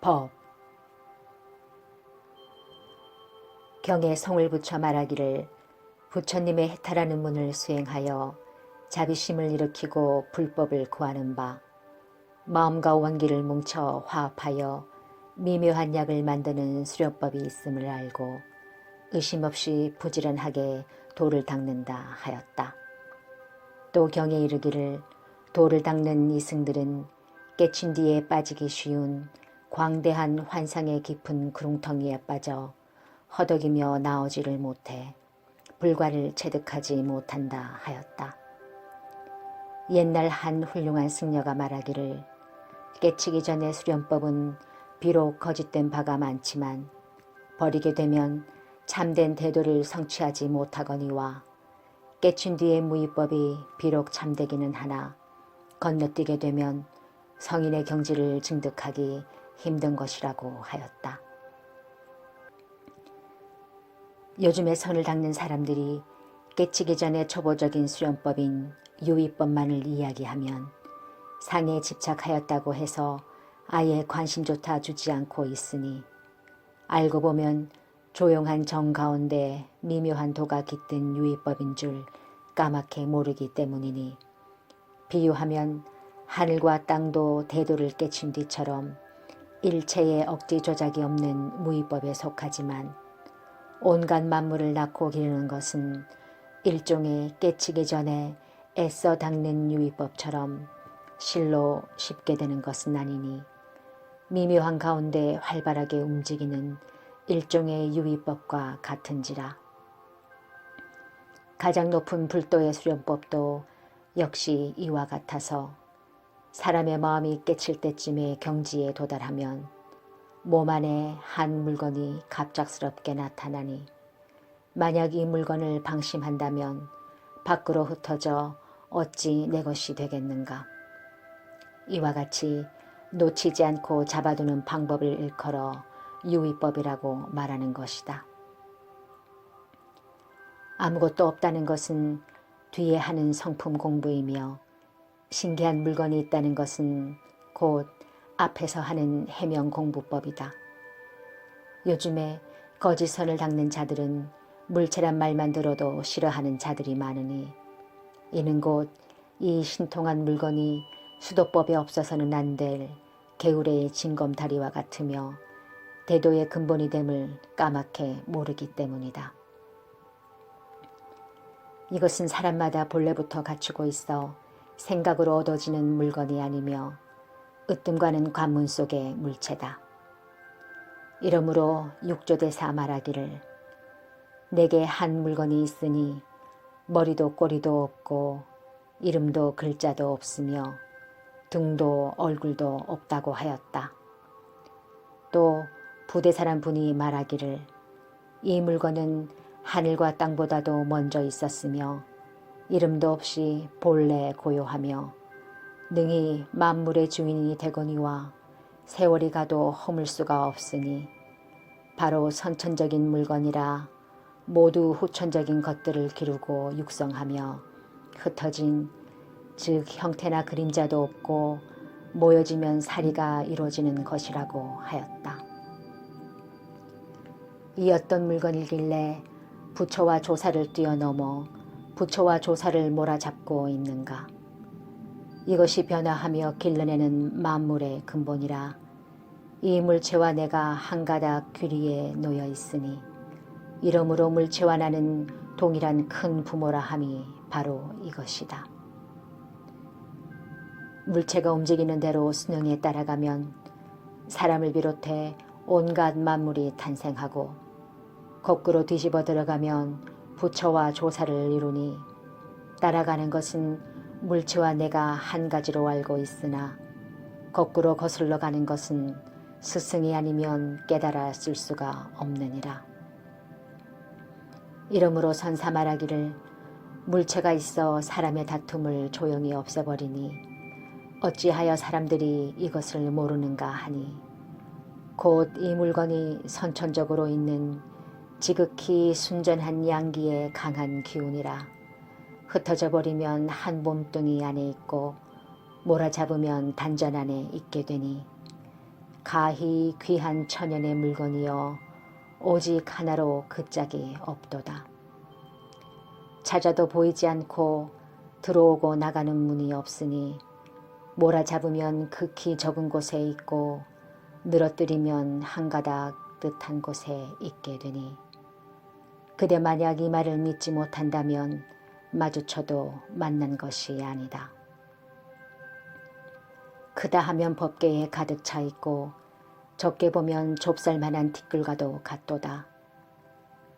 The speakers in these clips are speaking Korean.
법. 경에 성을 붙여 말하기를 부처님의 해탈하는 문을 수행하여 자비심을 일으키고 불법을 구하는 바, 마음과 원기를 뭉쳐 화합하여 미묘한 약을 만드는 수련법이 있음을 알고 의심 없이 부지런하게 도를 닦는다 하였다. 또 경에 이르기를 도를 닦는 이승들은 깨친 뒤에 빠지기 쉬운 광대한 환상의 깊은 구렁텅이에 빠져 허덕이며 나오지를 못해 불과를 체득하지 못한다 하였다. 옛날 한 훌륭한 승려가 말하기를 깨치기 전의 수련법은 비록 거짓된 바가 많지만 버리게 되면 참된 대도를 성취하지 못하거니와 깨친 뒤의 무위법이 비록 참되기는 하나 건너뛰게 되면 성인의 경지를 증득하기 힘든 것이라고 하였다. 요즘에 선을 닦는 사람들이 깨치기 전에 초보적인 수련법인 유위법만을 이야기하면 상에 집착하였다고 해서 아예 관심조차 주지 않고 있으니 알고 보면 조용한 정 가운데 미묘한 도가 깃든 유위법인 줄 까맣게 모르기 때문이니 비유하면 하늘과 땅도 대도를 깨친 뒤처럼 일체의 억지 조작이 없는 무위법에 속하지만 온갖 만물을 낳고 기르는 것은 일종의 깨치기 전에 애써 닦는 유위법처럼 실로 쉽게 되는 것은 아니니 미묘한 가운데 활발하게 움직이는 일종의 유위법과 같은지라. 가장 높은 불도의 수련법도 역시 이와 같아서 사람의 마음이 깨칠 때쯤의 경지에 도달하면 몸 안에 한 물건이 갑작스럽게 나타나니 만약 이 물건을 방심한다면 밖으로 흩어져 어찌 내 것이 되겠는가. 이와 같이 놓치지 않고 잡아두는 방법을 일컬어 유위법이라고 말하는 것이다. 아무것도 없다는 것은 뒤에 하는 성품 공부이며 신기한 물건이 있다는 것은 곧 앞에서 하는 해명 공부법이다. 요즘에 거짓선을 닦는 자들은 물체란 말만 들어도 싫어하는 자들이 많으니 이는 곧 이 신통한 물건이 수도법에 없어서는 안 될 개울의 징검다리와 같으며 대도의 근본이 됨을 까맣게 모르기 때문이다. 이것은 사람마다 본래부터 갖추고 있어 생각으로 얻어지는 물건이 아니며 으뜸과는 관문 속의 물체다. 이러므로 육조대사 말하기를 내게 한 물건이 있으니 머리도 꼬리도 없고 이름도 글자도 없으며 등도 얼굴도 없다고 하였다. 또 부대사란 분이 말하기를 이 물건은 하늘과 땅보다도 먼저 있었으며 이름도 없이 본래 고요하며 능히 만물의 주인이 되거니와 세월이 가도 허물 수가 없으니 바로 선천적인 물건이라 모두 후천적인 것들을 기르고 육성하며 흩어진 즉 형태나 그림자도 없고 모여지면 사리가 이루어지는 것이라고 하였다. 이 어떤 물건이길래 부처와 조사를 뛰어넘어 부처와 조사를 몰아잡고 있는가. 이것이 변화하며 길러내는 만물의 근본이라 이 물체와 내가 한 가닥 귀리에 놓여 있으니 이러므로 물체와 나는 동일한 큰 부모라 함이 바로 이것이다. 물체가 움직이는 대로 순응에 따라가면 사람을 비롯해 온갖 만물이 탄생하고 거꾸로 뒤집어 들어가면 부처와 조사를 이루니 따라가는 것은 물체와 내가 한 가지로 알고 있으나 거꾸로 거슬러 가는 것은 스승이 아니면 깨달았을 수가 없느니라. 이러므로 선사 말하기를 물체가 있어 사람의 다툼을 조용히 없애버리니 어찌하여 사람들이 이것을 모르는가 하니 곧 이 물건이 선천적으로 있는 지극히 순전한 양기의 강한 기운이라 흩어져 버리면 한 몸뚱이 안에 있고 몰아잡으면 단전 안에 있게 되니 가히 귀한 천연의 물건이여 오직 하나로 그 짝이 없도다. 찾아도 보이지 않고 들어오고 나가는 문이 없으니 몰아잡으면 극히 적은 곳에 있고 늘어뜨리면 한 가닥 뜻한 곳에 있게 되니 그대 만약 이 말을 믿지 못한다면 마주쳐도 만난 것이 아니다. 크다 하면 법계에 가득 차 있고 적게 보면 좁쌀만한 티끌과도 같도다.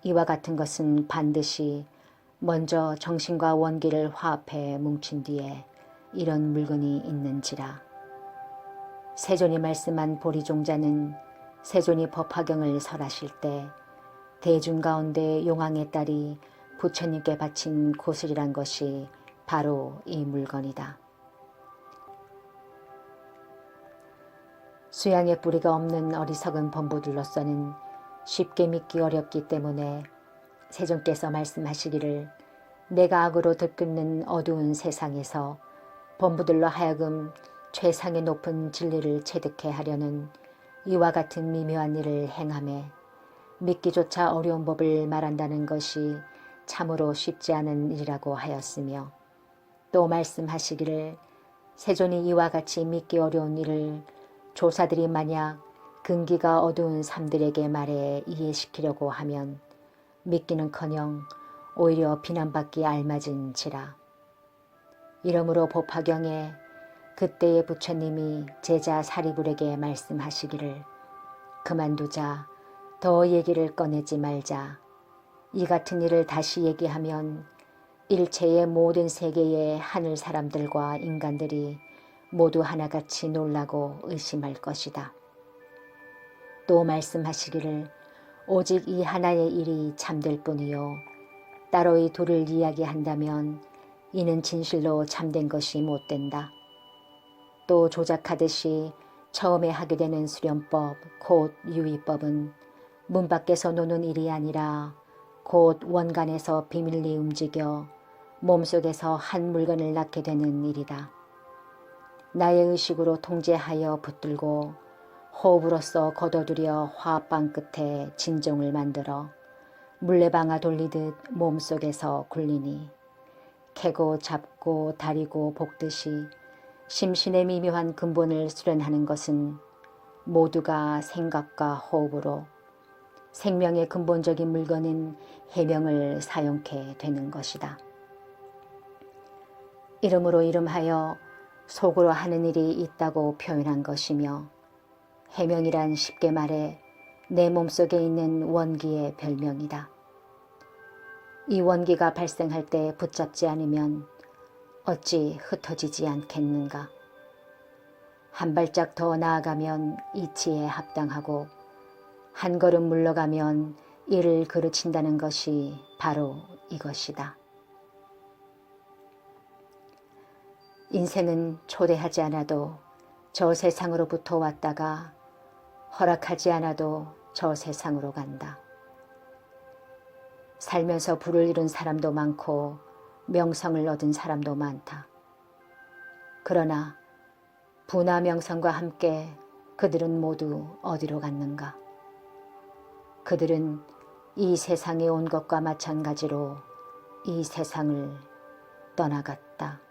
이와 같은 것은 반드시 먼저 정신과 원기를 화합해 뭉친 뒤에 이런 물건이 있는지라. 세존이 말씀한 보리종자는 세존이 법화경을 설하실 때 대중 가운데 용왕의 딸이 부처님께 바친 고슬이란 것이 바로 이 물건이다. 수양의 뿌리가 없는 어리석은 범부들로서는 쉽게 믿기 어렵기 때문에 세존께서 말씀하시기를 내가 악으로 들끓는 어두운 세상에서 범부들로 하여금 최상의 높은 진리를 체득해 하려는 이와 같은 미묘한 일을 행하매 믿기조차 어려운 법을 말한다는 것이 참으로 쉽지 않은 일이라고 하였으며 또 말씀하시기를 세존이 이와 같이 믿기 어려운 일을 조사들이 만약 근기가 어두운 삶들에게 말해 이해시키려고 하면 믿기는커녕 오히려 비난받기 알맞은지라. 이러므로 법화경에 그때의 부처님이 제자 사리불에게 말씀하시기를 그만두자, 더 얘기를 꺼내지 말자. 이 같은 일을 다시 얘기하면 일체의 모든 세계의 하늘 사람들과 인간들이 모두 하나같이 놀라고 의심할 것이다. 또 말씀하시기를 오직 이 하나의 일이 참될 뿐이요 따로 이 둘을 이야기한다면 이는 진실로 참된 것이 못된다. 또 조작하듯이 처음에 하게 되는 수련법 곧 유의법은 문 밖에서 노는 일이 아니라 곧 원간에서 비밀리 움직여 몸속에서 한 물건을 낳게 되는 일이다. 나의 의식으로 통제하여 붙들고 호흡으로써 걷어들여 화합방 끝에 진종을 만들어 물레방아 돌리듯 몸속에서 굴리니 캐고 잡고 다리고 볶듯이 심신의 미묘한 근본을 수련하는 것은 모두가 생각과 호흡으로 생명의 근본적인 물건인 해명을 사용케 되는 것이다. 이름으로 이름하여 속으로 하는 일이 있다고 표현한 것이며 해명이란 쉽게 말해 내 몸속에 있는 원기의 별명이다. 이 원기가 발생할 때 붙잡지 않으면 어찌 흩어지지 않겠는가. 한 발짝 더 나아가면 이치에 합당하고 한 걸음 물러가면 이를 그르친다는 것이 바로 이것이다. 인생은 초대하지 않아도 저 세상으로부터 왔다가 허락하지 않아도 저 세상으로 간다. 살면서 부를 이룬 사람도 많고 명성을 얻은 사람도 많다. 그러나 부나 명성과 함께 그들은 모두 어디로 갔는가? 그들은 이 세상에 온 것과 마찬가지로 이 세상을 떠나갔다.